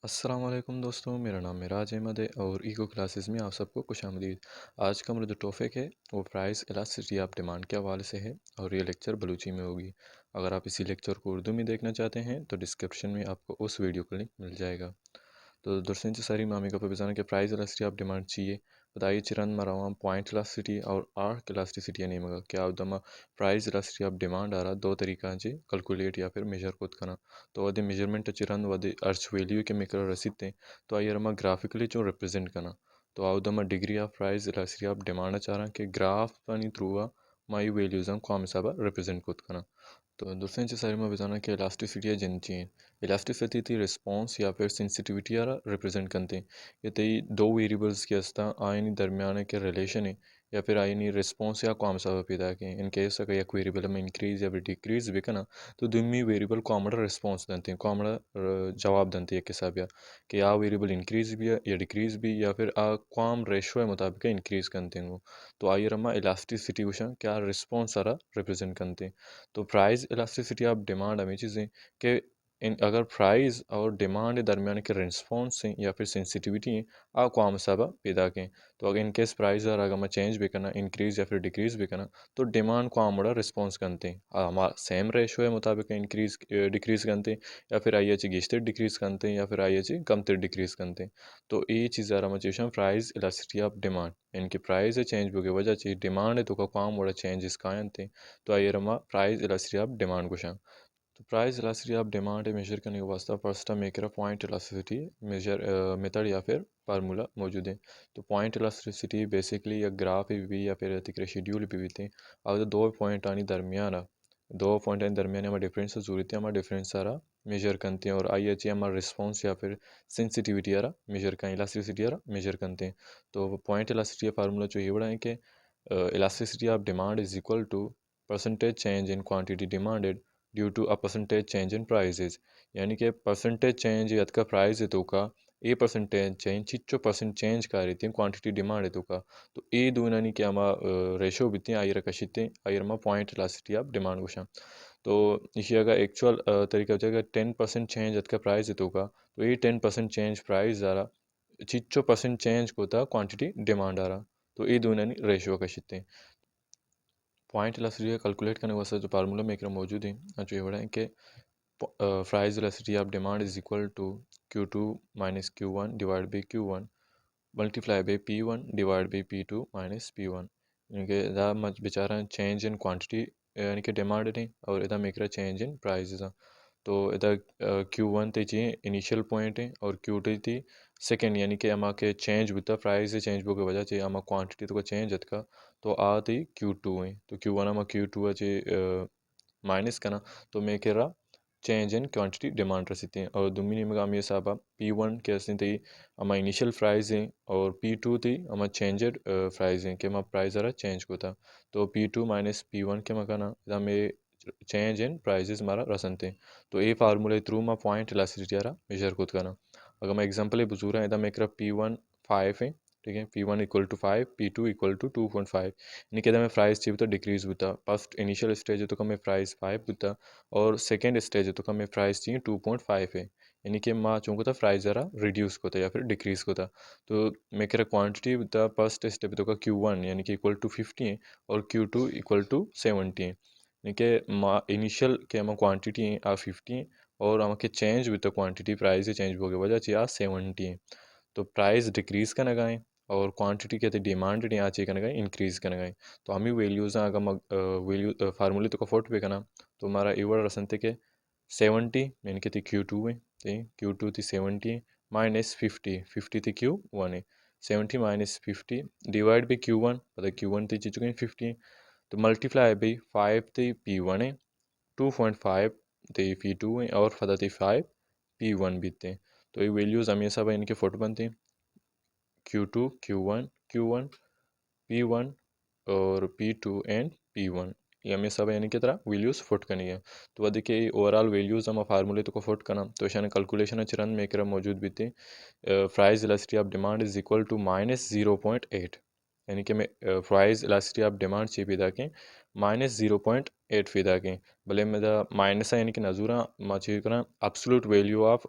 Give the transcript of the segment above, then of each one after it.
अस्सलाम वालेकुम दोस्तों, मेरा नाम मिराज अहमद है और इको क्लासेस में आप सबको खुशामदीद। आज का हमारा जो टॉपिक है वो प्राइस इलास्टिसिटी ऑफ डिमांड के हवाले से है और ये लेक्चर बलूची में होगी। अगर आप इसी लेक्चर को उर्दू में देखना चाहते हैं तो डिस्क्रिप्शन में आपको उस वीडियो का लिंक मिल जाएगा। तो दुर्सिन सारी मामी का बेजान के प्राइस इलास्टिसिटी ऑफ डिमांड चाहिए बताइए चिरन मरावाम पॉइंट इलास्टिसिटी और आर्क इलास्टिसिटी नहीं मगा क्या उदमा प्राइस इलास्टिसिटी ऑफ डिमांड आ रहा दो तरीका जी कैलकुलेट या फिर मेजर खुद करना। तो वह मेजरमेंट चिरन वह अर्च वैल्यू के मेकर रसीते तो आइरमा ग्राफिकली जो रिप्रेजेंट करना। तो आउदमा degree of price elasticity of demand चाह रहा कि ग्राफ पानी थ्रू माई वैल्यूज़ हम कॉम साबा रिप्रेजेंट खुद करना। तो दूसरे सारी में बताना कि इलास्टिसिटी जिन चाहिए इलास्टिसिटी थी रिस्पॉन्स या फिर सेंसिटिविटी यारा रिप्रेजेंट करते हैं। ये तई दो वेरिएबल्स के अस्ता आयनी दरमियान के रिलेशन है या फिर आयनी रिस्पॉन्स या कॉम सा पैदा के इन केस अगर एक वेरिएबल में इंक्रीज या फिर डिक्रीज भी करना तो दुमी वेरिएबल को हमारा रिस्पॉन्स देते हैं को हमारा जवाब देते हैं हिसाब या कि आ वेरिएबल इंक्रीज भी है या डिक्रीज भी या फिर आ कॉम रेशो है मुताबिक इंक्रीज करते हैं वो। तो आइए रमा इलास्टिसिटी वशा क्या रिस्पॉन्स सारा रिप्रेजेंट करते हैं। तो प्राइस इलास्टिसिटी ऑफ डिमांड हमें चीज़ें कि इन अगर प्राइस और डिमांड के दरमियान के रिस्पॉन्स हैं या फिर सेंसिटिविटी हैं आपको आम साबा पैदा करें। तो अगर इन केस प्राइस और अगर मैं चेंज भी करना इंक्रीज या फिर डिक्रीज भी करना तो डिमांड को आम रिस्पॉन्स करते हैं हमारा सेम रेशो है मुताबिक इंक्रीज डिक्रीज करते हैं या फिर आई एच गिश्ते डिक्रीज करते हैं या फिर आई एच कम तिर डिक्रीज करते हैं। तो ये चीज़ यार मैं प्राइस इलास्टिसिटी ऑफ डिमांड इनकी प्राइस चेंज की वजह से डिमांड है तो का काम बड़ा चेंजेस कायन थे। तो आइए रमा प्राइस इलास्टिसिटी ऑफ डिमांड कुछ। तो price elasticity of demand measure करने के वास्ते first maker point elasticity measure method या फिर फार्मूला मौजूद है। तो पॉइंट इलास्टिसिटी बेसिकली या ग्राफ भी या फिर तिक्र शेड्यूल भी थे। अब दो पॉइंट आनी दरमियान दो पॉइंट आनी दरमियान हमारा डिफरेंस जरूरत है हमारा डिफरेंस सारा मेजर करते हैं और आई एच हमारा रिस्पॉन्स या फिर सेंसिटिविटी यारा मेजर करें इलास्टिसिटी यारा मेजर करते हैं। तो पॉइंट इलास्टिसिटी फार्मूला जो ये बड़ा है कि elasticity of demand is equal to percentage change in quantity demanded due to a percentage change in prices. यानी कि परसेंटेज चेंज यद का प्राइस है तो का ए परसेंटेज चेंज चिच्चो परसेंट चेंज का रही थी क्वांटिटी डिमांड है तो का। तो ए दूनानी कि अमा रेशो बिते आयर कशिते आयरमा पॉइंट इलास्टिसिटी ऑफ डिमांड कुछ। तो इसी अगर एक्चुअल तरीका हो जाएगा 10% चेंज यद का प्राइस है तो का तो ये 10% चेंज प्राइस आ रहा चिच्चो परसेंट चेंज को था क्वांटिटी डिमांड आ रहा। तो ये दूनानी रेशो कशिते पॉइंट इलास्टिसिटी कैलकुलेट करने वास्ते जो फार्मूला मेकर मौजूद है जो ये बड़ा है कि price elasticity of demand is equal to Q2 minus Q1 divide by Q1 multiply by P1 divide by P2 minus P1। यानी कि इदा बेचारा चेंज इन क्वांटिटी यानी कि डिमांड नहीं और इदा मेकर चेंज इन प्राइस। तो इधर Q1 ते चाहिए इनिशियल पॉइंट है और Q2 थी सेकेंड यानी कि अमा के चेंज होता प्राइस से चेंज की वजह से अमा क्वांटिटी तो का चेंज का। तो आ थी Q2 है तो Q1 अमा Q2 अच्छे माइनस करना तो मैं कह रहा चेंज इन क्वांटिटी डिमांड रसीते हैं और दुमिनी में हम ये साहब P1 के असली थी अमा इनिशियल प्राइस है और P2 थी अमा चेंजेड प्राइस है कि अमा प्राइस जरा चेंज को था। तो P2 माइनस P1 के मकाना हमें चेंज इन प्राइजेस हमारा रसन थे। तो ये फार्मूले थ्रू मैं पॉइंट इलास्टिसिटी यारा मेजर खुद करना। अगर मैं एग्जांपल बुजूर है इधर मेरा P1 5 है ठीक है P1 equal to 5 P2 equal to 2.5 यानी कि मैं प्राइस चाहिए तो डिक्रीज होता फर्स्ट इनिशियल स्टेज है तो मैं प्राइस 5 होता और सेकेंड स्टेज है तो मैं प्राइस चाहिए 2.5 है यानी कि माँ चूँकि था प्राइस ज़रा रिड्यूस होता या फिर डिक्रीज होता। तो मैं कह रहा क्वान्टिटी होता फर्स्ट स्टेप तो का Q1 यानी कि इक्वल टू 50 है और Q2 इक्वल टू 70 है यानी कि इनिशियल के हम क्वांटिटी आ 50 और हम change with the quantity price change हो गया वजह से आ 70 है। तो प्राइस डिक्रीज करना गाएँ और क्वांटिटी कहते डिमांड नहीं आ चाहिए करना गाएँ इंक्रीज करना गाएँ। तो हम ही वैल्यूज़ अगर हम वैल्यू फार्मूले तो का फोट पे करना तो हमारा ये वर्ड रसन थे कि 70 यानी कि Q2 है Q2 थी 70 माइनस 50 थी Q1 है 70 माइनस 50 डिवाइड बाई Q1 पता Q1 थी चुके 50 तो मल्टीप्लाई बाई 5 थे P1 है 2.5 थे P2 है और फदा थे 5 P1 भी थे। तो ये वैल्यूज़ हम ये सब इनके फोटो बनते हैं Q2 Q1 P1 और P2 एंड P1 ये हमें सब यानी कि तरह वैल्यूज़ फुट करनी है। तो वह देखिए ओवरऑल वैल्यूज़ हम फार्मूले तो को फुट करना तो इशान कैलकुलेशन चिरन मेकर मौजूद भी थे price elasticity of demand is equal to -0.8 यानी कि मैं प्राइस इलास्टिसिटी ऑफ डिमांड ची पिदा के -0.8 फिदा के भले मेरा माइनस यानी कि नजूरा माची करा एब्सोल्यूट वैल्यू ऑफ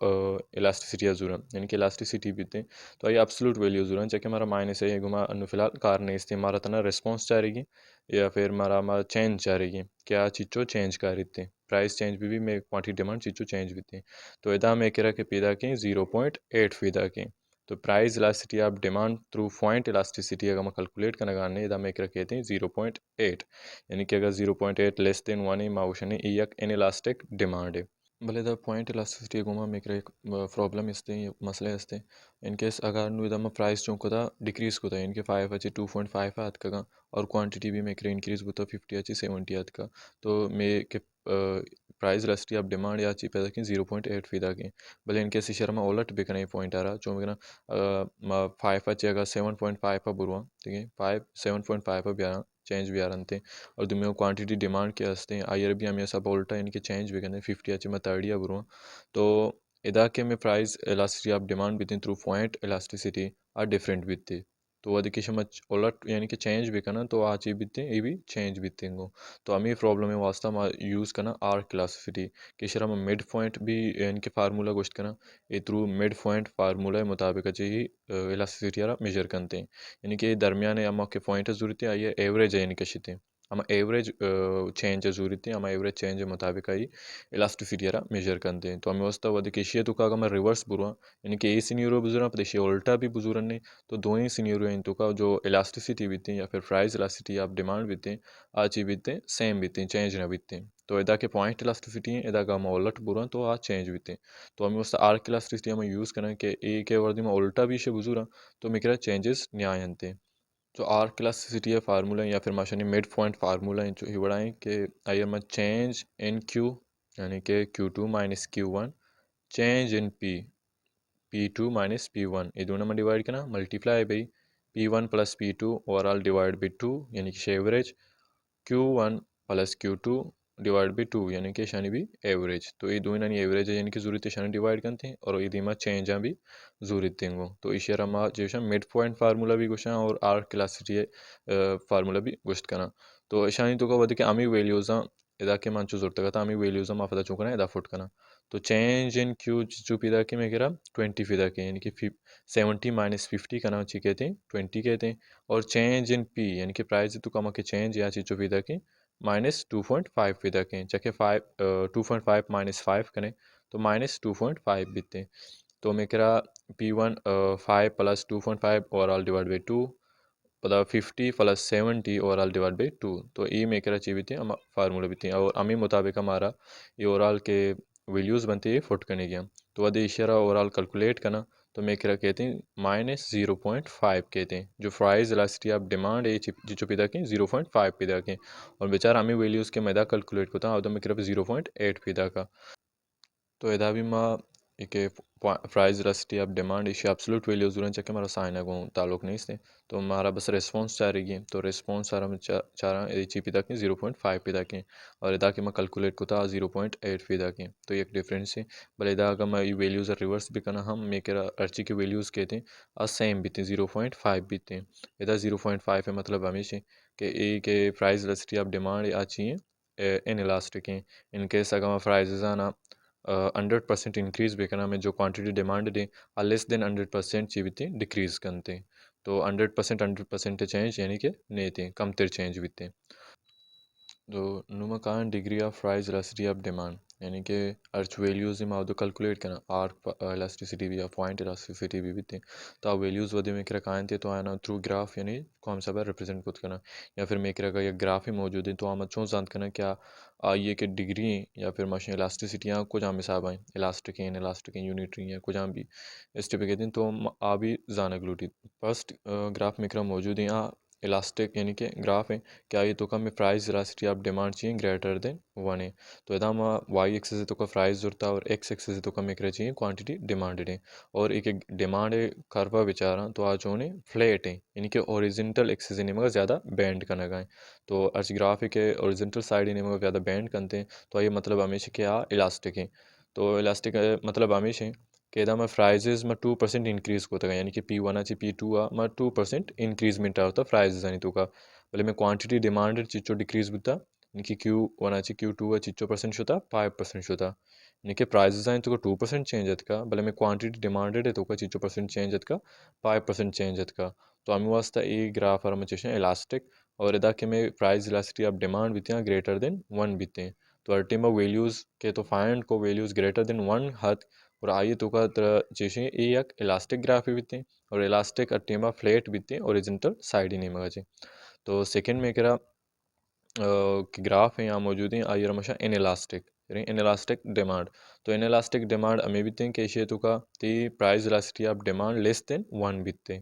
इलास्टिसिटी अजूरा यानी कि इलास्टिसिटी बीते तो ये एब्सोल्यूट वैल्यू अजूरा चाहे हमारा माइनस है गुमा अनु फिलहाल कार नहीं इसते हमारा तना रिस्पॉन्स चाह रही या फिर हमारा चेंज चाह रही क्या चीज़ो चेंज कर रही प्राइस चेंज भी मैं क्वांटिटी डिमांड चीज़ो चेंज भी तो इदा में करा के पिदा के 0.8 फिदा के तो price elasticity of demand through point elasticity अगर हम कैलकुलेट करना गाने इदा में कहते हैं 0.8 यानी कि अगर 0.8 लेस देन वन माउशन एक इन इलास्टिक डिमांड है भले द पॉइंट इलास्टिसिटी गुमा मेरे एक प्रॉब्लम इसते मसले इसते इन केस अगर नु इदा प्राइस जो कोदा डिक्रीज कोदा इनके 5 अच्छे 2.5 आत का और क्वांटिटी भी मेरे इंक्रीज होता 50 अच्छी 70 आत का तो मे के प्राइस इलास्टिसिटी ऑफ डिमांड या पैदा की 0.8 फीदा की भले इनके इशारा में ओलट भी कहीं पॉइंट आ रहा जो मेरा 5 अच्छे अगर 7.5 बुरवा ठीक है 7.5 भी आ रहा चेंज भी आ रहे थे और दुनिया क्वांटिटी डिमांड के हंसते हैं आयर भी हमें सब उल्टा इनके चेंज भी करते 50 अच्छे मैं 30 बुरवा तो इदा के में प्राइस इलास्टिसिटी ऑफ डिमांड भी through point elasticity are different भी थी तो అది उलट यानी कि चेंज भी करना तो आ चीज बीते ये भी चेंज बीते तो हमें प्रॉब्लम है वास्ता हम यूज़ करना आर क्लासिसिटी कि शर हम मिड पॉइंट भी इनके फार्मूला गोश्त करना ये थ्रू मिड पॉइंट फार्मूला मुताबिक ही इलास्टिसिटी मेजर करते हैं यानी कि दरमियान हम के पॉइंट जरूरत है ये एवरेज है यानी कि हम एवरेज चेंज जरूरत है हम एवरेज चेंज मुताबिक ही इलास्टिसिटी मेजर करते हैं तो हमें वास्ता वह किशिया तो का रिवर्स बुरा यानी कि ए सीनियर बुजुरा पदेशी उल्टा भी बुजुरन ने तो दोनों सिनेरियो इन तुका जो इलास्टिसिटी बीते या फिर प्राइस इलास्टिसिटी आप डिमांड बीते आची बीते सेम बीते चेंज ना बीते तो इदा के पॉइंट इलास्टिसिटी है इदा का हम उलट बुरा तो आ चेंज बीते तो हमें उस आर्क इलास्टिसिटी हम यूज़ करें कि ए के वर्दी में उल्टा भी शे बुजुरा तो मेरा चेंजेस न्याय अंते जो आर्क इलास्टिसिटी है फार्मूला या फिर माशानी मिड पॉइंट फार्मूला जो ही बढ़ाएं कि I am change in Q यानी कि Q2 minus Q1 change in P2 minus P1 ये दोनों में डिवाइड करना multiply by P1 plus P2 overall divide by 2 यानी कि average Q1 plus Q2 divide by 2 यानी कि शानी भी एवरेज तो ये दोनों यानी एवरेज है यानी कि जरूरत है शानी डिवाइड करते हैं और ये दिमा चेंज भी जरूरत देंगे तो इस यार हम जो मिड पॉइंट फार्मूला भी कुछ और आर क्लासिटी फार्मूला भी कुछ करना तो शानी तो का वध के आमी वैल्यूज़ इदा के मंचू जरूरत का आमी वैल्यूज़ माफदा चुकना इदा फुट करना तो चेंज इन क्यू चुपीदा के मैं कह रहा 20 फिदा के यानी कि 70 माइनस 50 का नाम ची कहते हैं 20 कहते हैं और चेंज इन पी यानी कि प्राइस तो कम के चेंज या चीज़ों फिदा के -2.5 फिदा के चाहे 2.5 माइनस 5 करें तो -2.5 बीते तो मैं कह रहा P1 5 plus 2.5 overall divide by 2 पदा 50 प्लस 70 ओवरऑल डिवाइड बाई 2 तो ई में करा चाहिए भी हम फार्मूला भी थी और अमी मुताबिक हमारा ये ओवरऑल के वैल्यूज़ बनती है फुट करने की तो वह इशारा ओवरऑल कैलकुलेट करना तो मैं करा कहते हैं -0.5 कहते हैं जो प्राइस इलास्टिसिटी ऑफ डिमांड है जो पिदा के 0.5 पिदा के और बेचारा हमें वैल्यूज़ के मैदा कैलकुलेट करता हूँ तो मैं करा 0.8 पिदा का तो इदा भी माँ एक प्राइस इलास्टिसिटी ऑफ डिमांड इसे एब्सोल्यूट वैल्यूज दूर चाहे हमारा साइन है ताल्लुक नहीं इससे तो हमारा बस रिस्पॉन्स चाह रही है तो रिस्पॉन्स सारा हम चाह रहा है एच पी तक 0.5 पी तक और इदा के मैं कैलकुलेट करता 0.8 पी तक तो ये एक डिफरेंस है भले इदा अगर मैं वैल्यूज़ रिवर्स भी करना हम मेकर अर्ची के वैल्यूज़ कहते हैं और सेम बीते 0.5 बीते हैं इदा 0.5 है मतलब हमेशा कि ए के प्राइस इलास्टिसिटी ऑफ डिमांड अच्छी है इन इलास्टिक हैं इनकेस अगर मैं प्राइजेज आना 100% इंक्रीज बेकना में जो क्वांटिटी डिमांड दे लेस देन 100% चीविते डिक्रीज करते तो 100% चेंज यानी कि नहीं थे कम तिर चेंज बीते तो नुमा कान degree of price elasticity of demand यानी कि अर्च वैल्यूज़ में आउट कैलकुलेट करना आर्क इलास्टिसिटी भी या पॉइंट इलास्टिसिटी भी थे तो आ वैल्यूज़ वधे में करा कान थे तो आना थ्रू ग्राफ यानी कौन सा रिप्रेजेंट कुछ करना या फिर मेक रहा या ग्राफ ही मौजूद है तो आम अच्छों जानत करना क्या ये कि डिग्री या फिर मशीन इलास्टिसिटी यहाँ कुछ आम हिसाब आए इलास्टिक यूनिटरी या कुछ आम भी इस टाइप कहते हैं तो आ भी जाना गलूटी फर्स्ट ग्राफ में करा मौजूद है यहाँ इलास्टिक यानी कि ग्राफ है क्या ये तो का में प्राइस इलास्टिसिटी ऑफ डिमांड चाहिए ग्रेटर देन 1 है तो इदा हम वाई एक्सेस तो का प्राइस जुड़ता है और एक्स एक्सेस तो का में करे चाहिए क्वांटिटी डिमांडेड है और एक डिमांड है करवा बेचारा तो आज होने फ्लैट है यानी कि ओरिजिनल एक्सेस इन्हें मगर ज़्यादा बैंड करना गए तो अर्ज ग्राफ है कि ओरिजिनल साइड इन्हें मगर ज़्यादा बैंड करते हैं तो ये मतलब हमेशा क्या इलास्टिक है तो इलास्टिक मतलब हमेशा कि इदा मैं प्राइजेस में 2% इंक्रीज को तगा यानी कि P1 ची P2 में 2% इंक्रीजमेंट होता प्राइजेस అని तुका बोले मैं क्वांटिटी डिमांडेड चिच्चो डिक्रीज बुता यानी कि Q1 ची Q2 चिच्चो परसेंट होता 5% होता यानी कि प्राइजेस అని तुका 2% चेंज का बोले मैं क्वांटिटी डिमांडेड है तुका चिच्चो परसेंट चेंज का 5% चेंज का तो अमी वास्ता ई ग्राफ आर मचेशन इलास्टिक और इदा के में प्राइस इलास्टिसिटी ऑफ डिमांड बिते ग्रेटर देन 1 बिते तो अल्टीमा वैल्यूज के तो फाइंड को वैल्यूज ग्रेटर देन 1 हद और आइए तो का చేసి ఈ యొక్క इलास्टिक ग्राफ बिते और इलास्टिक अटेमा फ्लैट बिते ओरिजेंटल साइड ही नहीं मगा जी तो सेकंड में करा ग्राफ है यहाँ मौजूद है आइए Ramsha in elastic in elastic demand तो इन इलास्टिक डिमांड हमें भी हैं कि तो का ती price elasticity of demand less than 1 बिते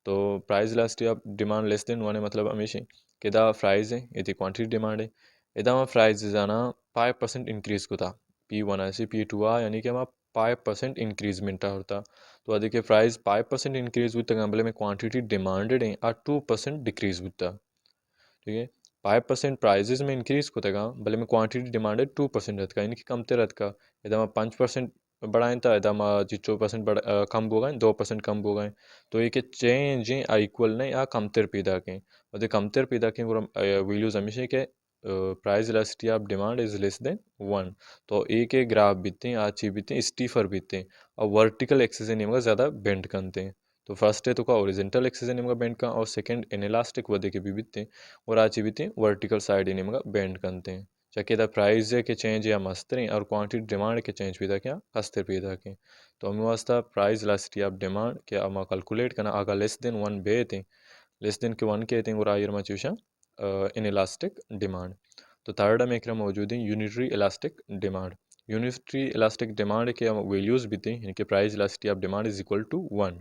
तो price elasticity of demand less than 1 है मतलब हमेशा किदा प्राइस है ये क्वांटिटी डिमांड है इदा में प्राइस जाना 5% इंक्रीज को था P1 से P2 यानी कि हम 5% इंक्रीजमेंट होता तो ಅದಕ್ಕೆ प्राइस 5% इंक्रीज होता बोले में क्वांटिटी डिमांडेड है 2% डिक्रीज होता ठीक है 5% प्राइजेस में इंक्रीज होता भले में क्वांटिटी डिमांडेड 2% रहता यानी कि कमते रहता इधर 5% बढ़ाएं था इधर जिच्चो परसेंट कम हो गए 2% कम हो गए तो ये चेंज इक्वल नहीं आ कमतर पैदा के और कमतर पैदा के वैल्यूज हमेशा के price elasticity of demand is less than 1 तो एक एक ग्राफ बीतते हैं आज चीज बीतते हैं स्टीफर बीतते हैं और वर्टिकल एक्सिस निमगा ज़्यादा बेंड करते हैं तो फर्स्ट है तो का ओरिजेंटल एक्सिस निमगा बेंड का और सेकंड इनलास्टिक वदे के भी बीतते हैं और आज बीते हैं वर्टिकल साइड निमगा बेंड करते हैं चाहे द प्राइस के चेंज या मस्तर और क्वांटिटी डिमांड के चेंज पैदा क्या हस्तर पैदा के तो हमें वास्ता प्राइस इलास्टिसिटी ऑफ डिमांड के हम कैलकुलेट करना आगा लेस देन 1 बेते लेस देन के 1 के और आयर में चूसा इन इलास्टिक डिमांड तो थर्ड में एक मौजूद है unitary elastic demand unitary elastic demand के वैल्यूज़ भी थे यानी कि price elasticity of demand is equal to 1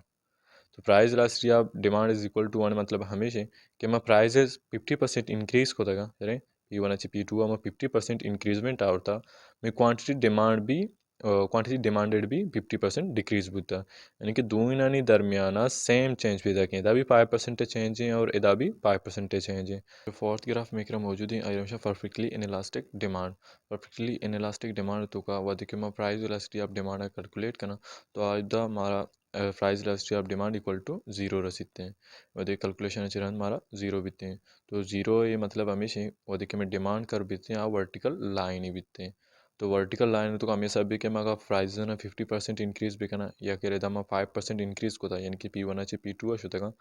तो price elasticity of demand is equal to 1 मतलब हमेशा कि मैं प्राइजेस 50% इंक्रीज को तगा अरे P1 अच्छी P2 में 50% इंक्रीजमेंट आवता मैं क्वांटिटी डिमांड भी क्वांटिटी डिमांडेड भी 50% डिक्रीज होता यानी कि दोनों दरमियाना सेम चेंज पैदा किया इदा भी 5% चेंज है और इदा भी 5% चेंज है तो फोर्थ ग्राफ में मौजूद है आई perfectly inelastic demand perfectly inelastic demand तो का वह देखिए मैं price elasticity of demand calculate करना तो आज हमारा price elasticity of demand equal to zero रसीते हैं वह कैलकुलेशन अच्छे हमारा जीरो बीतते हैं तो जीरो ये मतलब हमेशा वो देखिए मैं डिमांड कर बीतते हैं वर्टिकल लाइन ही बीतते हैं तो वर्टिकल लाइन तो हमेशा भी कि मैं प्राइस ना 50% इंक्रीज भी करना या कि रेदा 5% इंक्रीज को था यानी कि P1 ची P2 शुतगा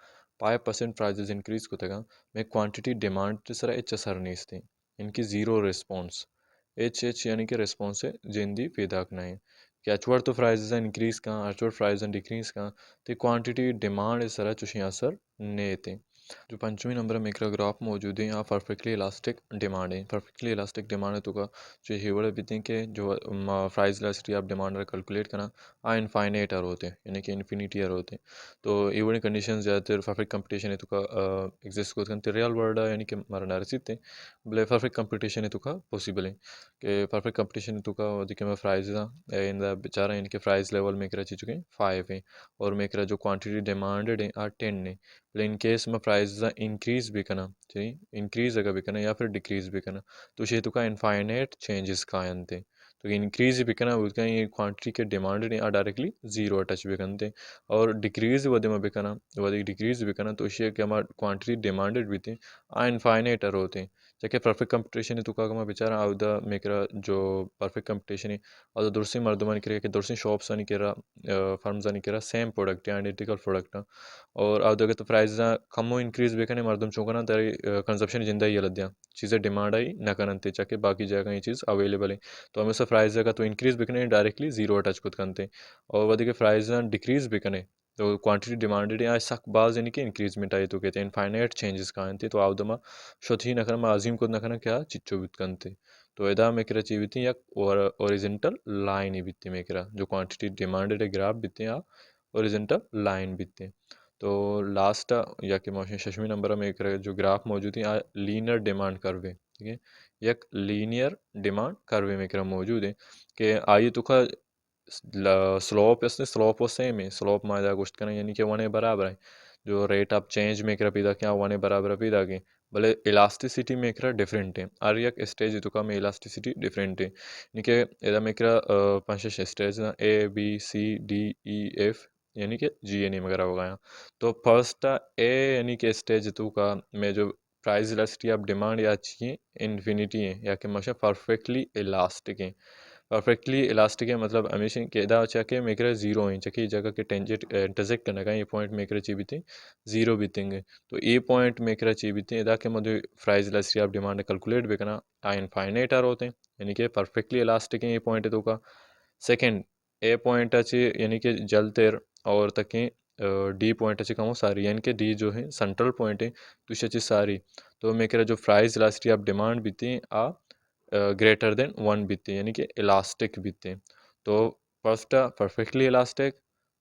5% प्राइजेस इंक्रीज को तगा मैं quantity demand sir H sir नहीं इसते इनकी जीरो रिस्पॉन्स एच यानी कि रिस्पॉन्स है जिंदी पैदा करना है कि अचवर तो प्राइजेस इंक्रीज का अचवर प्राइस डिक्रीज का तो क्वांटिटी डिमांड इस तरह चुशी असर नहीं थे जो पंचमी नंबर में एक ग्राफ मौजूद है यहाँ परफेक्टली इलास्टिक डिमांड है परफेक्टली इलास्टिक डिमांड है तो का जो हिवड़ बीते के जो price elasticity of demand calculate करना आ इनफाइनाइट आर होते हैं यानी कि इन्फिनिटी आर होते हैं तो इवड़ी कंडीशन ज़्यादातर परफेक्ट कंपटीशन है तो का एग्जिस्ट को रियल वर्ल्ड यानी कि हमारा नारसित है बोले परफेक्ट कंपटीशन है तो का पॉसिबल है कि परफेक्ट कंपटीशन है तो का अधिक में प्राइस इन बेचारा इनके प्राइस लेवल में रह चुके हैं 5 है और में जो क्वांटिटी डिमांडेड है आ 10 है इन केस में प्राइस इंक्रीज भी करना चाहिए इंक्रीज अगर भी करना या फिर डिक्रीज भी करना तो ये तो का इनफाइनाइट चेंजेस का आते तो इंक्रीज भी करना उसका ये क्वांटिटी के डिमांडेड या डायरेक्टली जीरो टच भी करते और डिक्रीज वदे में भी करना वदे डिक्रीज भी करना तो ये कि हमारा क्वांटिटी डिमांडेड भी थे आ इनफाइनाइट अर होते जाके परफेक्ट कंपटीशन है तो का बेचारा आउदा मेरा जो परफेक्ट कंपटीशन है और दुर्सी मर्दमान कि दुर्सी शॉप्स అని करा फर्म्स అని करा सेम प्रोडक्ट आइडेंटिकल प्रोडक्ट और आउदा तो प्राइस कमो इंक्रीज बेकने मर्दम चौंकना तारी कंजप्शन जिंदा ही लद्या चीज़ें डिमांड आई न करते चाहे बाकी जगह ये चीज़ अवेलेबल है तो हमेशा प्राइस जगह तो इंक्रीज बिकने डायरेक्टली जीरो टच खुद करते और वधी के प्राइस डिक्रीज बिकने तो क्वांटिटी डिमांडेड या सक बाज यानी कि इंक्रीजमेंट आई तो कहते हैं इनफाइनाइट चेंजेस का आते तो आवदमा शोथी नखना अजीम खुद नखना क्या चिच्चो बित करते तो एदा में करा चीज बीती या ओरिजेंटल लाइन ही बीती में करा जो क्वांटिटी डिमांडेड है ग्राफ बीते या ओरिजेंटल लाइन बीते तो लास्ट या कि मोशन शशमी नंबर में एक जो ग्राफ मौजूद है यहाँ लीनियर डिमांड कर्व है ठीक है एक लीनियर डिमांड कर्व में क्रम मौजूद है कि आइए तो का स्लोप इसने स्लोप वो सेम है स्लोप माजा गोश्त करना यानी कि वन बराबर है जो रेट ऑफ चेंज में कर पैदा किया वन बराबर पैदा की भले इलास्टिसिटी मेकरा डिफरेंट है आर एक स्टेज तो का में इलास्टिसिटी डिफरेंट है निके एदा मेकरा पांच स्टेज ना A B C D E F यानी कि जी एन वगैरह हो गया। तो फर्स्ट ए यानी कि स्टेज तो का में जो प्राइस इलास्टिसिटी ऑफ डिमांड या चाहिए इन्फिनिटी है या कि मशा परफेक्टली इलास्टिक है। परफेक्टली इलास्टिक है मतलब हमेशा केदा चाके मेकरा जीरो है चाके जगह के टेंजेंट इंटरसेक्ट करने का ये पॉइंट मेकरा चाहिए भी जीरो बीतेंगे। तो ये पॉइंट मेकरा चाहिए बीते इदा के मध्य price elasticity of demand calculate बेकना आ इनफाइनाइट आर होते हैं यानी कि परफेक्टली इलास्टिक है ये पॉइंट तो का। सेकंड ए पॉइंट अच्छी यानी कि जलतेर और तक डी पॉइंट अच्छी कमो सारी यानी कि डी जो है सेंट्रल पॉइंट है तो अच्छी सारी। तो मेकरा जो प्राइस इलास्टिसिटी ऑफ डिमांड बीती आ ग्रेटर देन वन बीते यानी कि इलास्टिक बीते। तो first perfectly elastic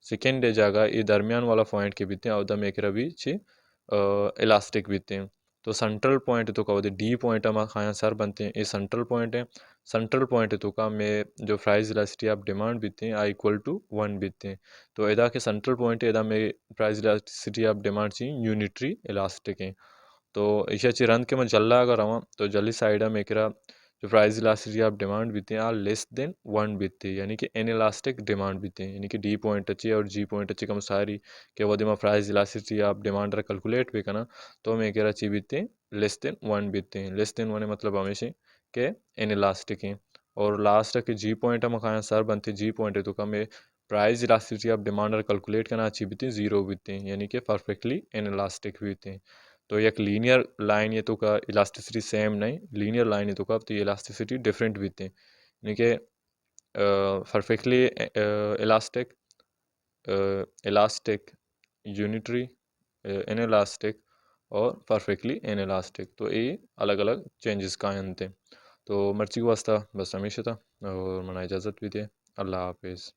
second day जागा ये दरमियान वाला पॉइंट के बीते और द मेकरा भी ची इलास्टिक बीते। तो सेंट्रल पॉइंट तो का डी पॉइंट हम खाया सर बनते हैं ये सेंट्रल पॉइंट है। सेंट्रल पॉइंट तो का में जो प्राइस इलास्टिसिटी ऑफ डिमांड बीते हैं आई इक्वल टू वन बीते हैं। तो एदा के सेंट्रल पॉइंट एदा में प्राइस इलास्टिसिटी ऑफ डिमांड ची यूनिटरी इलास्टिक है। तो इसे चिरंद के मैं जल्ला अगर रवा तो जल्दी साइड में एकरा जो प्राइस इलास्टिसिटी ऑफ डिमांड बीते हैं आर लेस देन वन बीते यानी कि इन इलास्टिक डिमांड बीते हैं यानी कि डी पॉइंट अच्छी और जी पॉइंट अच्छी कम सारी के वो दिमा प्राइस इलास्टिसिटी ऑफ डिमांड रा कैलकुलेट भी करना। तो मैं एकरा अच्छी बीते लेस देन वन बीते हैं लेस देन वन मतलब हमेशा के इन इलास्टिक हैं। और लास्ट के जी पॉइंट हम खाया सर बनते जी पॉइंट है तो कम प्राइस इलास्टिसिटी ऑफ डिमांड रा कैलकुलेट करना अच्छी बीते जीरो बीते हैं यानी कि परफेक्टली इन इलास्टिक बीते हैं। तो एक लीनियर लाइन ये तो का इलास्टिसिटी सेम नहीं लीनियर लाइन ये तो का तो ये इलास्टिसिटी डिफरेंट भी थे यानी कि perfectly elastic elastic unitary in elastic और परफेक्टली इन इलास्टिक तो ये अलग अलग चेंजेस का थे। तो मर्ची को वास्ता बस हमेशा था और मना इजाज़त भी थे। अल्लाह हाफिज़।